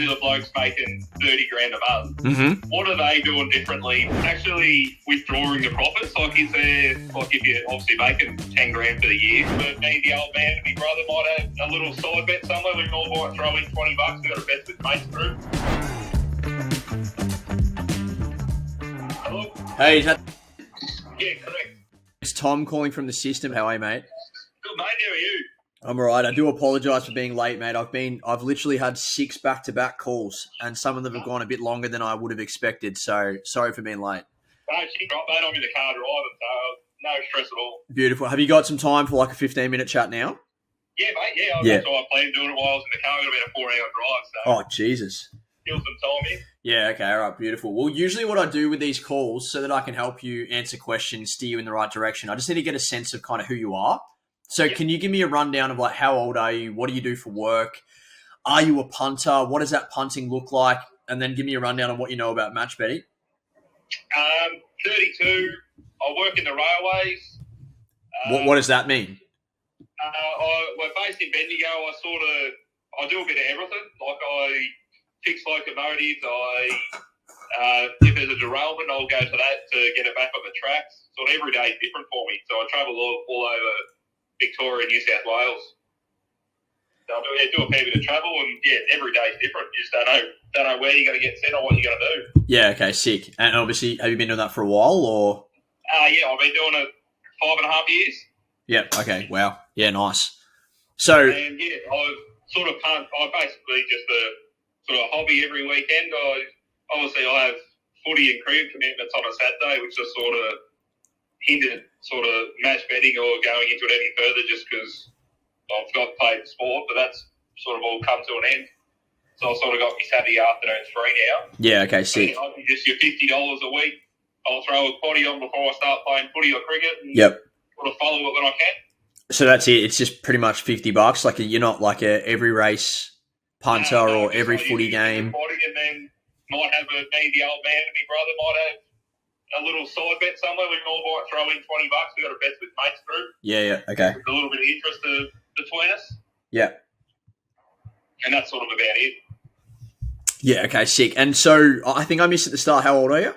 regular blokes making 30 grand a month. Mm-hmm. What are they doing differently? Actually withdrawing the profits? Like, is there, like, if you're obviously making 10 grand for the year, but me, the old man, and my brother might have a little side bet somewhere. We all might throw in 20 bucks. We've got a bet with mates group. Hello? Hey, is that... Yeah, correct. It's Tom calling from the system. How are you, mate? Good, mate. How are you? I'm all right. I do apologise for being late, mate. I've literally had 6 back-to-back calls, and some of them have gone a bit longer than I would have expected. So sorry for being late. No, shit, right, mate. I'm in the car driving, so no stress at all. Beautiful. Have you got some time for like a 15-minute chat now? Yeah, mate. Yeah, Yeah. that's why I planned doing it while I was in the car. I've got about a 4-hour drive, so Oh, Jesus. still some time here. Yeah, okay, all right, beautiful. Well, usually what I do with these calls, so that I can help you answer questions, steer you in the right direction, I just need to get a sense of kind of who you are. So can you give me a rundown of like how old are you? What do you do for work? Are you a punter? What does that punting look like? And then give me a rundown on what you know about match betting. 32. I work in the railways. What does that mean? We're based in Bendigo. I do a bit of everything. Like, I fix locomotives. If there's a derailment, I'll go to that to get it back on the tracks. So every day is different for me. So I travel all over Victoria and New South Wales. So I do a fair bit of travel, and every day is different. You just don't know where you're going to get sent or what you're going to do. Yeah, okay, sick. And obviously, have you been doing that for a while, or? Yeah, I've been doing it 5.5 years. Yeah, okay, wow. Yeah, nice. So, And I sort of punt. I basically just a sort of hobby every weekend. I have footy and cricket commitments on a Saturday, which just sort of hindered sort of match betting or going into it any further, just because I've got played sport, but that's sort of all come to an end. So I've sort of got my Saturday afternoons free now. yeah, okay, sick. I can just your $50 a week. I'll throw a potty on before I start playing footy or cricket. And Yep. sort of follow it when I can. So that's it. It's just pretty much $50. Like you're not like a every race punter or every footy game. And then might have me, the old man, and my brother might have a little side bet somewhere. We all might throw in 20 bucks. We've got a bet with mates group. Yeah, okay. There's a little bit of interest between us. Yeah. And that's sort of about it. Yeah, okay, sick. And so I think I missed at the start. How old are you?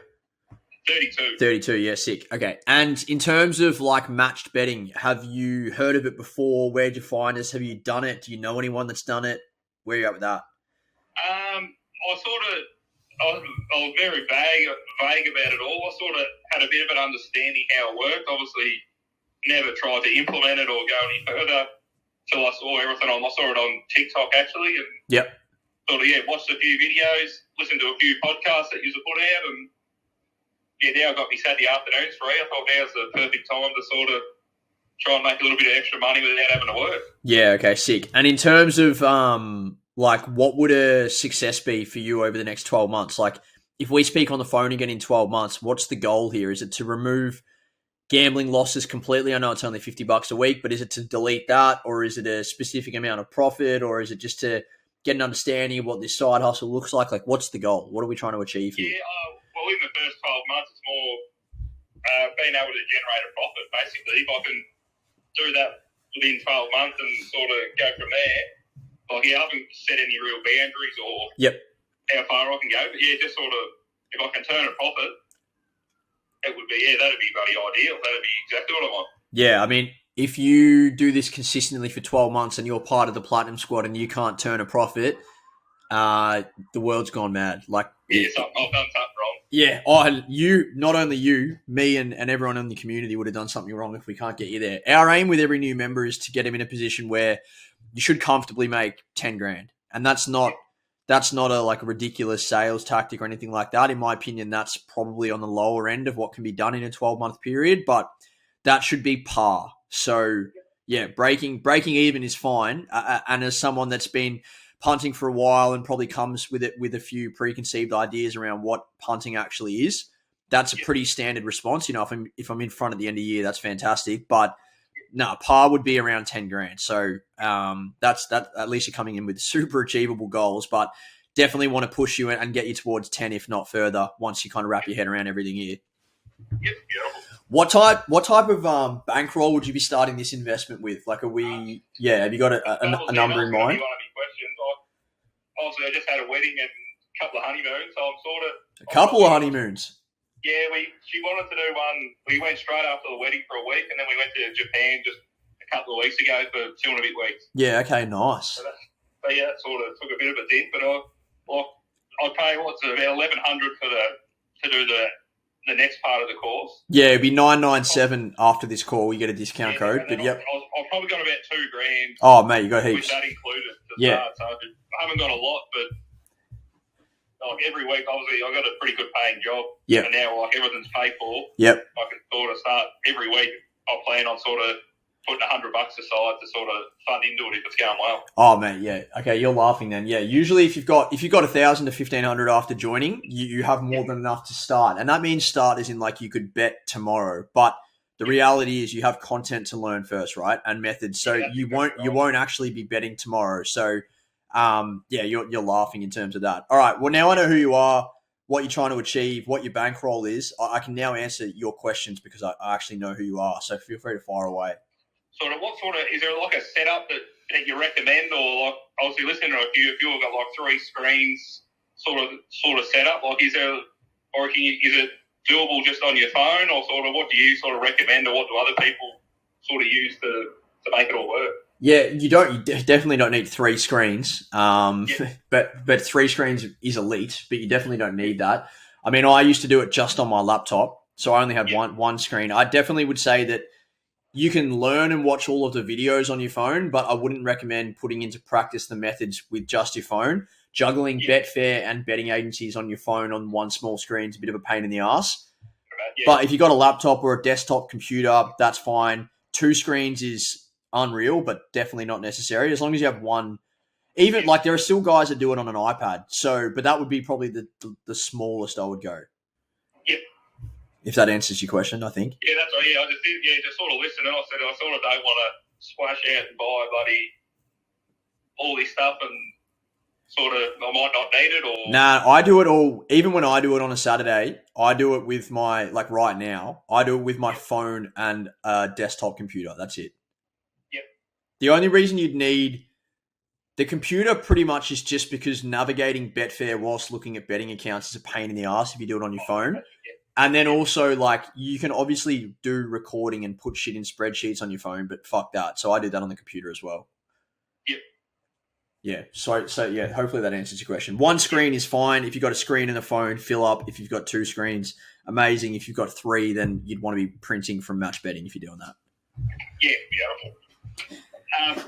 32. 32, yeah, sick. Okay. And in terms of like matched betting, have you heard of it before? Where'd you find us? Have you done it? Do you know anyone that's done it? Where are you at with that? I was very vague about it all. I sort of had a bit of an understanding how it worked. Obviously, never tried to implement it or go any further till I saw everything I saw it on TikTok actually, and Yep. sort of watched a few videos, listened to a few podcasts that you put out, and now I got me Saturday afternoons free. I thought now's the perfect time to sort of try and make a little bit of extra money without having to work. Yeah, okay, sick. And in terms of like what would a success be for you over the next 12 months? Like if we speak on the phone again in 12 months, what's the goal here? Is it to remove gambling losses completely? I know it's only $50 a week, but is it to delete that, or is it a specific amount of profit, or is it just to get an understanding of what this side hustle looks like? Like what's the goal? What are we trying to achieve here? Well, in the first 12 months, it's more being able to generate a profit, basically. If I can do that within 12 months and sort of go from there, like, I haven't set any real boundaries or how far I can go. But, just sort of, if I can turn a profit, it would be, that'd be bloody ideal. That'd be exactly what I want. Yeah, I mean, if you do this consistently for 12 months and you're part of the Platinum Squad and you can't turn a profit, the world's gone mad. Like, I've done something wrong. Yeah, not only you, me and everyone in the community would have done something wrong if we can't get you there. Our aim with every new member is to get him in a position where you should comfortably make 10 grand. And that's not a like a ridiculous sales tactic or anything like that. In my opinion, that's probably on the lower end of what can be done in a 12-month period, but that should be par. So yeah, breaking even is fine. And as someone that's been punting for a while and probably comes with a few preconceived ideas around what punting actually is, that's a pretty standard response. You know, if I'm in front at the end of the year, that's fantastic. But no, par would be around 10 grand. So that's that. At least you're coming in with super achievable goals, but definitely want to push you and get you towards 10, if not further, once you kind of wrap your head around everything here. Yep, beautiful. What type of bankroll would you be starting this investment with? Like, have you got a number in mind? Obviously, I we just had a wedding and a couple of honeymoons, so I'm sort of... A couple of honeymoons? Yeah, she wanted to do one. We went straight after the wedding for a week, and then we went to Japan just a couple of weeks ago for 2 and a bit weeks. Yeah, okay, nice. So yeah, that sort of took a bit of a dent, but I'll pay what's it, about $1,100 to do the next part of the course. Yeah, it'd be $997 after this call. You get a discount code, but yep. I've probably got about $2,000. Oh, mate, you got heaps. With that included to start. So I haven't got a lot, but like every week, obviously, I got a pretty good paying job. Yeah. And now, like everything's paid for. Yep. I can sort of start every week. I plan on sort of putting $100 aside to sort of fund into it if it's going well. Oh, mate, yeah. Okay, you're laughing then. Yeah, usually if you've got $1,000 to $1,500 after joining, you have more than enough to start, and that means start as in like you could bet tomorrow. But the reality is you have content to learn first, right? And methods, so you won't actually be betting tomorrow. So, yeah, you're laughing in terms of that. All right. Well, now I know who you are, what you're trying to achieve, what your bankroll is. I can now answer your questions because I actually know who you are. So feel free to fire away. Is there like a setup that you recommend, or like obviously listening to a few, if you've got like 3 screens sort of setup, like is it doable just on your phone, or sort of what do you sort of recommend, or what do other people sort of use to make it all work? Yeah, you definitely don't need 3 screens. But 3 screens is elite, but you definitely don't need that. I mean, I used to do it just on my laptop, so I only had one screen. I definitely would say that you can learn and watch all of the videos on your phone, but I wouldn't recommend putting into practice the methods with just your phone. Juggling Betfair and betting agencies on your phone on one small screen is a bit of a pain in the ass. But if you've got a laptop or a desktop computer, that's fine. 2 screens is unreal, but definitely not necessary. As long as you have one, even like there are still guys that do it on an iPad. So, but that would be probably the smallest I would go. Yep. If that answers your question, I think. Yeah, that's right. Yeah, I just sort of listened, and I said I sort of don't want to splash out and buy all this stuff, and sort of I might not need it. Or nah, I do it all. Even when I do it on a Saturday, I do it with my right now. I do it with my phone and a desktop computer. That's it. Yep. The only reason you'd need the computer pretty much is just because navigating Betfair whilst looking at betting accounts is a pain in the ass if you do it on your phone. And then also, like, you can obviously do recording and put shit in spreadsheets on your phone, but fuck that. So I do that on the computer as well. Yep. Yeah. So yeah, hopefully that answers your question. 1 screen is fine. If you've got a screen and a phone, fill up. If you've got 2 screens, amazing. If you've got 3, then you'd want to be printing from match betting if you're doing that. Yeah, beautiful.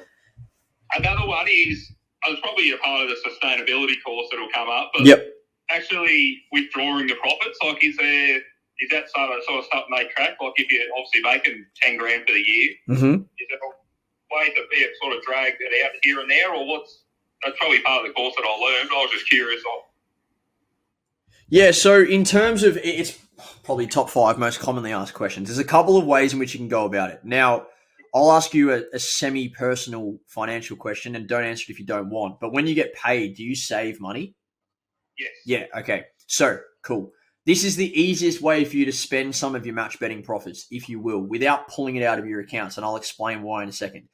Another one is, it's probably a part of the sustainability course that'll come up, but actually withdrawing the profits, like is that sort of stuff they track? Like if you're obviously making $10,000 for the year, is there a way to be sort of drag that out here and there, or that's probably part of the course that I learned. I was just curious. Yeah, so in terms of, it's probably top 5 most commonly asked questions. There's a couple of ways in which you can go about it. Now, I'll ask you a semi-personal financial question, and don't answer it if you don't want. But when you get paid, do you save money? Yes. Yeah, okay. So, cool. This is the easiest way for you to spend some of your match betting profits, if you will, without pulling it out of your accounts, and I'll explain why in a second.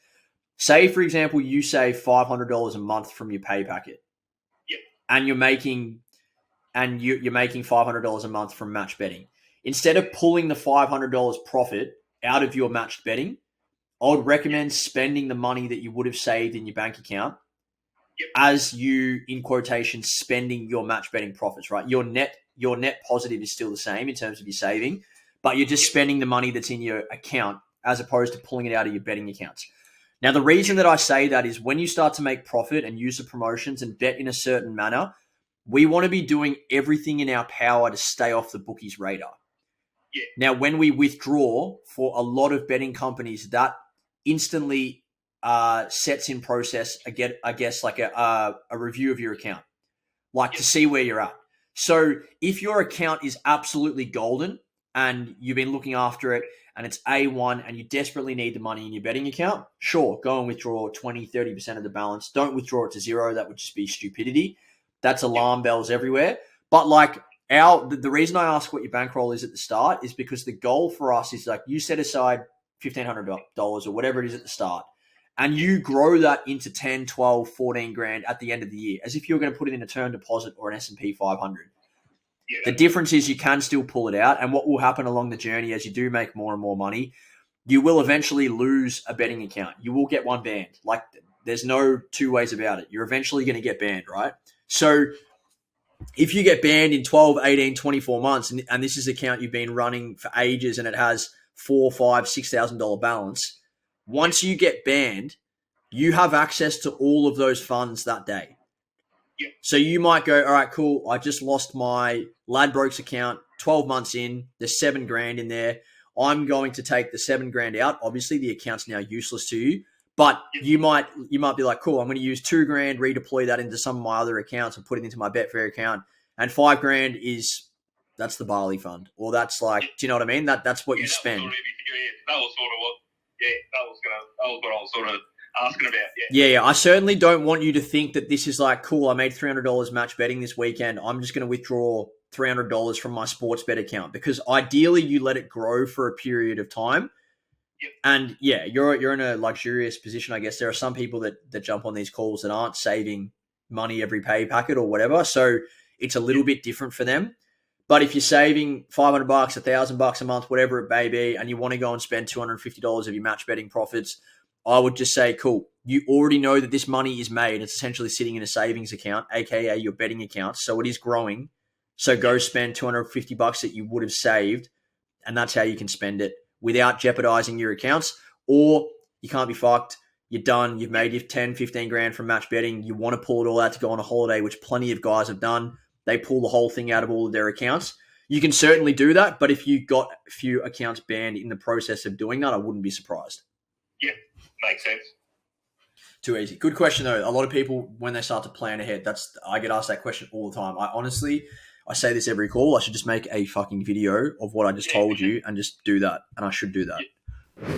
Say, for example, you save $500 a month from your pay packet. Yep. And you're making $500 a month from match betting. Instead of pulling the $500 profit out of your matched betting, I would recommend spending the money that you would have saved in your bank account as you, in quotation, spending your match betting profits, right? Your net positive is still the same in terms of your saving, but you're just spending the money that's in your account as opposed to pulling it out of your betting accounts. Now, the reason that I say that is when you start to make profit and use the promotions and bet in a certain manner, we want to be doing everything in our power to stay off the bookies' radar. Yeah. Now, when we withdraw, for a lot of betting companies, that instantly sets in process, I guess, like a review of your account, like to see where you're at. So if your account is absolutely golden and you've been looking after it and it's A1 and you desperately need the money in your betting account, sure, go and withdraw 20, 30% of the balance. Don't withdraw it to 0. That would just be stupidity. That's alarm bells everywhere. But like the reason I ask what your bankroll is at the start is because the goal for us is like you set aside $1,500 or whatever it is at the start. and you grow that into 10, 12, 14 grand at the end of the year, as if you're going to put it in a term deposit or an S&P 500. Yeah. The difference is you can still pull it out, and what will happen along the journey as you do make more and more money, you will eventually lose a betting account. You will get one banned. Like, there's no two ways about it. You're eventually going to get banned, right? So if you get banned in 12, 18, 24 months, and this is an account you've been running for ages and it has $4,000, $5,000, $6,000 balance, once you get banned, you have access to all of those funds that day. Yeah. So you might go, all right, cool. I just lost my Ladbrokes account 12 months in. There's $7,000 in there. I'm going to take the $7,000 out. Obviously, the account's now useless to you, but you might be like, cool, I'm going to use $2,000, redeploy that into some of my other accounts and put it into my Betfair account. And $5,000 that's the barley fund, or that's like, do you know what I mean? That's what you spend. That was what I was sort of asking about. Yeah. I certainly don't want you to think that this is like, cool, I made $300 match betting this weekend. I'm just going to withdraw $300 from my sports bet account, because ideally you let it grow for a period of time. Yep. And yeah, you're in a luxurious position, I guess. There are some people that jump on these calls that aren't saving money every pay packet or whatever. So it's a little bit different for them. But if you're saving $500, $1,000 a month, whatever it may be, and you want to go and spend $250 of your match betting profits, I would just say, cool. You already know that this money is made. It's essentially sitting in a savings account, aka your betting account. So it is growing. So go spend $250 that you would have saved, and that's how you can spend it without jeopardizing your accounts. Or you can't be fucked. You're done. You've made your 10, 15 grand from match betting. You want to pull it all out to go on a holiday, which plenty of guys have done. They pull the whole thing out of all of their accounts. You can certainly do that, but if you got a few accounts banned in the process of doing that, I wouldn't be surprised. Yeah, makes sense. Too easy. Good question, though. A lot of people, when they start to plan ahead, I get asked that question all the time. I say this every call. I should just make a fucking video of what I just told you and just do that. And I should do that.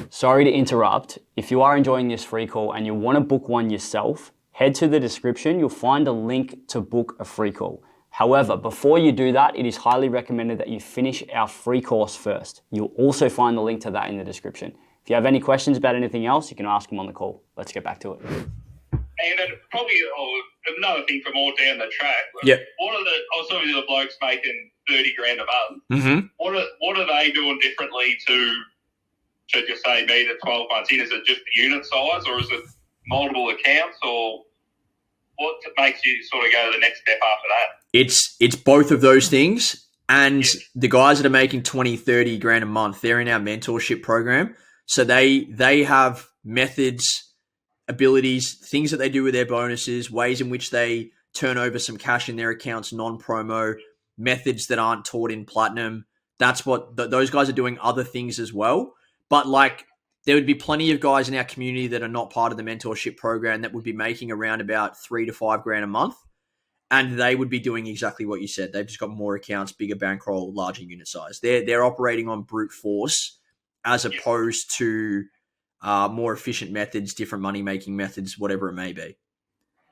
Sorry to interrupt. If you are enjoying this free call and you want to book one yourself, head to the description. You'll find a link to book a free call. However, before you do that, it is highly recommended that you finish our free course first. You'll also find the link to that in the description. If you have any questions about anything else, you can ask them on the call. Let's get back to it. And then probably another thing for more down the track. Yeah. Obviously the blokes making 30 grand a month. Mm-hmm. What are they doing differently to just say me to 12 months in? Is it just the unit size, or is it multiple accounts, or what makes you sort of go to the next step after that? It's both of those things. And the guys that are making 20, 30 grand a month, they're in our mentorship program. So they have methods, abilities, things that they do with their bonuses, ways in which they turn over some cash in their accounts, non-promo, methods that aren't taught in Platinum. That's what those guys are doing, other things as well. But like, there would be plenty of guys in our community that are not part of the mentorship program that would be making around about 3 to 5 grand a month. And they would be doing exactly what you said. They've just got more accounts, bigger bankroll, larger unit size. They're operating on brute force as opposed to more efficient methods, different money-making methods, whatever it may be.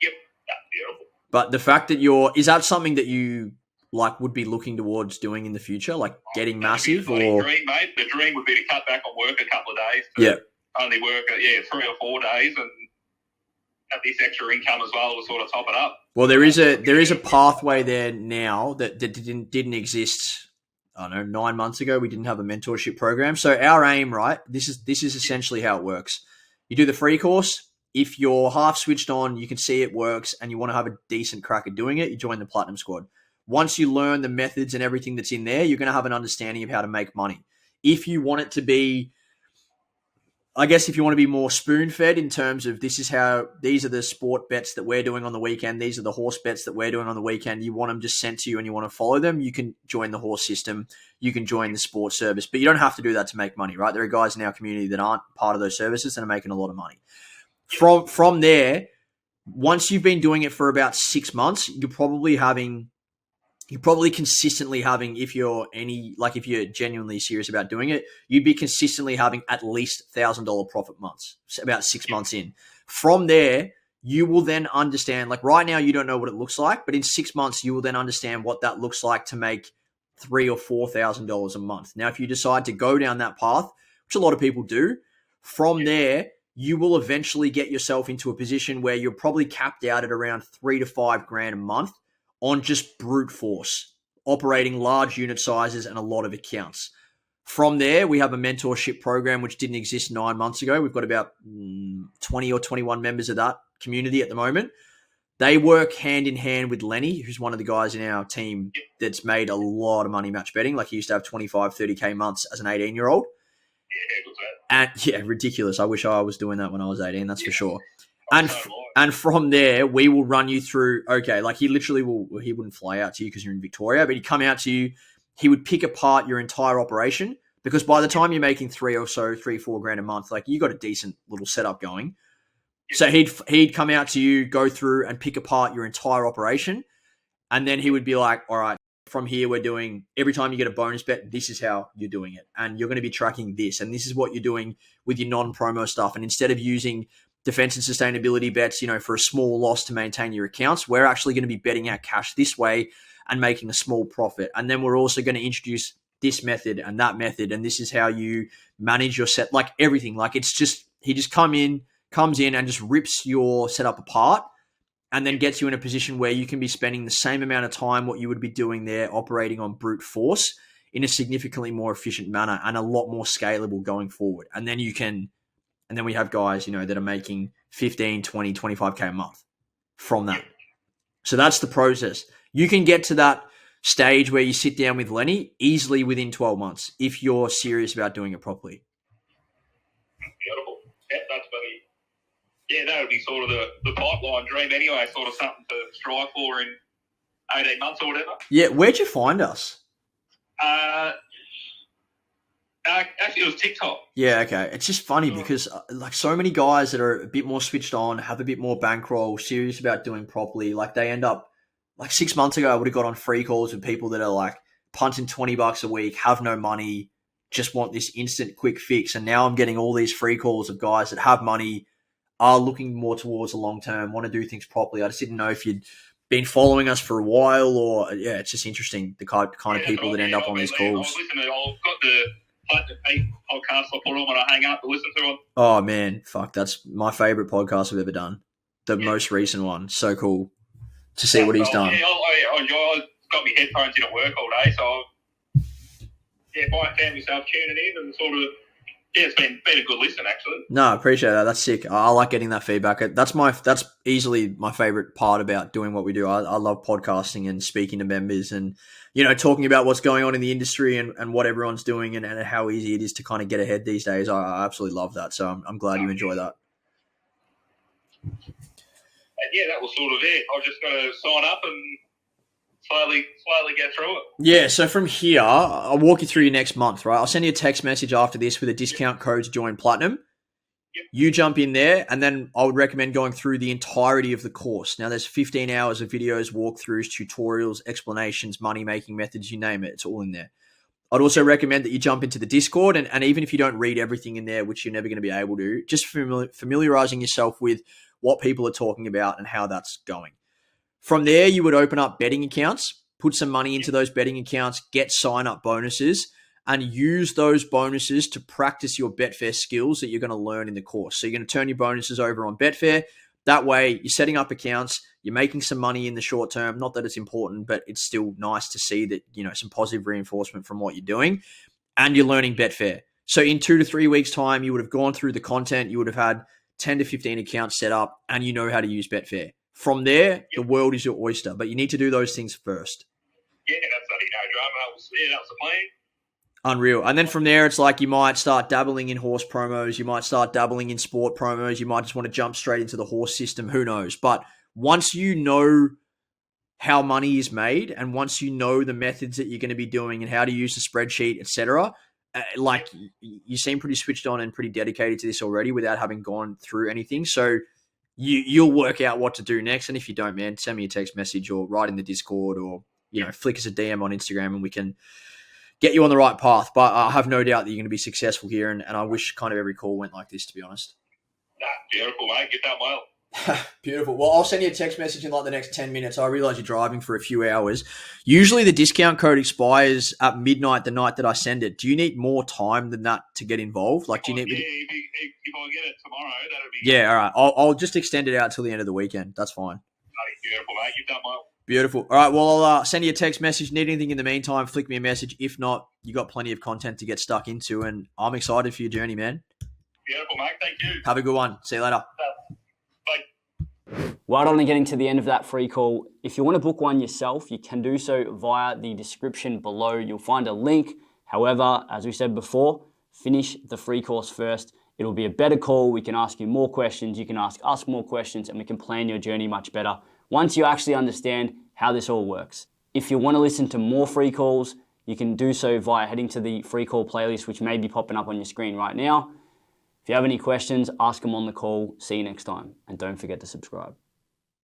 Yep, that's beautiful. But the fact that is that something that you like would be looking towards doing in the future, like getting massive? Or dream, mate. The dream would be to cut back on work a couple of days. To only work 3 or 4 days and have this extra income as well to sort of top it up. Well, there is a pathway there now that didn't exist. I don't know, 9 months ago. We didn't have a mentorship program. So our aim, right? This is essentially how it works. You do the free course. If you're half switched on, you can see it works, and you want to have a decent crack at doing it, you join the Platinum Squad. Once you learn the methods and everything that's in there, you're going to have an understanding of how to make money. If you want it to be, I guess if you want to be more spoon-fed in terms of these are the sport bets that we're doing on the weekend, these are the horse bets that we're doing on the weekend, you want them just sent to you and you want to follow them, you can join the horse system, you can join the sports service, but you don't have to do that to make money, right? There are guys in our community that aren't part of those services and are making a lot of money. From there, once you've been doing it for about 6 months, you're probably consistently having, if you're genuinely serious about doing it, you'd be consistently having at least $1,000 profit months, about 6 months in. From there, you will then understand, like right now, you don't know what it looks like, but in 6 months, you will then understand what that looks like to make $3,000 or $4,000 a month. Now, if you decide to go down that path, which a lot of people do, from there, you will eventually get yourself into a position where you're probably capped out at around $3 to $5 a month on just brute force, operating large unit sizes and a lot of accounts. From there, we have a mentorship program which didn't exist 9 months ago. We've got about 20 or 21 members of that community at the moment. They work hand in hand with Lenny, who's one of the guys in our team that's made a lot of money match betting. Like he used to have 25, 30K months as an 18-year-old. And yeah, ridiculous. I wish I was doing that when I was 18, that's for sure. And from there, we will run you through, okay, like he wouldn't fly out to you because you're in Victoria, but he'd come out to you, he would pick apart your entire operation, because by the time you're making $3-4 a month, like you got a decent little setup going. So he'd come out to you, go through and pick apart your entire operation. And then he would be like, all right, from here, we're doing, every time you get a bonus bet, this is how you're doing it. And you're going to be tracking this. And this is what you're doing with your non-promo stuff. And instead of using defense and sustainability bets, for a small loss to maintain your accounts, we're actually going to be betting out cash this way and making a small profit. And then we're also going to introduce this method and that method. And this is how you manage your set, like everything. Like it's just, he just comes in and just rips your setup apart, and then gets you in a position where you can be spending the same amount of time what you would be doing there operating on brute force in a significantly more efficient manner and a lot more scalable going forward. And then we have guys, that are making 15, 20, 25K a month from that. So that's the process. You can get to that stage where you sit down with Lenny easily within 12 months if you're serious about doing it properly. Beautiful. Yeah, that's funny. Yeah, that would be sort of the pipeline dream anyway, sort of something to strive for in 18 months or whatever. Yeah, where'd you find us? Actually, it was TikTok. Yeah, okay. It's just funny because like so many guys that are a bit more switched on, have a bit more bankroll, serious about doing properly, like they end up, like 6 months ago, I would have got on free calls with people that are like punting $20 a week, have no money, just want this instant quick fix. And now I'm getting all these free calls of guys that have money, are looking more towards the long term, want to do ththings properly. I just didn't know if you'd been following us for a while or, yeah, it's just interesting, the kind of people that end up on these calls. I've got the Punting podcast I put on when I hang up to listen to them. Oh, man, fuck, that's my favourite podcast I've ever done. The most recent one. So cool to see what he's done. Yeah, I got my headphones in at work all day, so I found myself tuning in and sort of, it's been a good listen, actually. No, I appreciate that. That's sick. I like getting that feedback. That's easily my favorite part about doing what we do. I love podcasting and speaking to members and, talking about what's going on in the industry and what everyone's doing and how easy it is to kind of get ahead these days. I absolutely love that. So I'm glad you enjoy that. And yeah, that was sort of it. I just got to sign up and slowly get through it. Yeah, so from here, I'll walk you through your next month, right? I'll send you a text message after this with a discount code to join Platinum. Yep. You jump in there, and then I would recommend going through the entirety of the course. Now, there's 15 hours of videos, walkthroughs, tutorials, explanations, money-making methods, you name it. It's all in there. I'd also recommend that you jump into the Discord, and even if you don't read everything in there, which you're never going to be able to, just familiarizing yourself with what people are talking about and how that's going. From there, you would open up betting accounts, put some money into those betting accounts, get sign-up bonuses, and use those bonuses to practice your Betfair skills that you're going to learn in the course. So you're going to turn your bonuses over on Betfair. That way, you're setting up accounts, you're making some money in the short term. Not that it's important, but it's still nice to see that, some positive reinforcement from what you're doing, and you're learning Betfair. So in 2 to 3 weeks' time, you would have gone through the content, you would have had 10 to 15 accounts set up, and you know how to use Betfair. From there, the world is your oyster, but you need to do those things first. Yeah, that's no drama. That was the plan. Unreal. And then from there, it's like you might start dabbling in horse promos. You might start dabbling in sport promos. You might just want to jump straight into the horse system. Who knows? But once you know how money is made and once you know the methods that you're going to be doing and how to use the spreadsheet, etc., you seem pretty switched on and pretty dedicated to this already without having gone through anything. So you'll work out what to do next. And if you don't, man, send me a text message or write in the Discord or, flick us a DM on Instagram and we can get you on the right path. But I have no doubt that you're going to be successful here. And I wish kind of every call went like this, to be honest. Nah, beautiful, mate. Get that well. Beautiful. Well, I'll send you a text message in like the next 10 minutes. I realize you're driving for a few hours. Usually the discount code expires at midnight the night that I send it. Do you need more time than that to get involved? Like, do you need me to... If I get it tomorrow, that'll be Yeah, all right. I'll just extend it out till the end of the weekend. That's fine. beautiful, mate. You've done well. Beautiful. All right. Well, I'll send you a text message. Need anything in the meantime, flick me a message. If not, you got plenty of content to get stuck into, and I'm excited for your journey, man. Beautiful, mate. Thank you. Have a good one. See you later. Bye. Well done on getting to the end of that free call. If you want to book one yourself, you can do so via the description below. You'll find a link. However, as we said before, finish the free course first. It'll be a better call. We can ask you more questions. You can ask us more questions, and we can plan your journey much better once you actually understand how this all works. If you want to listen to more free calls, you can do so via heading to the free call playlist, which may be popping up on your screen right now. If you have any questions, ask them on the call. See you next time, and don't forget to subscribe.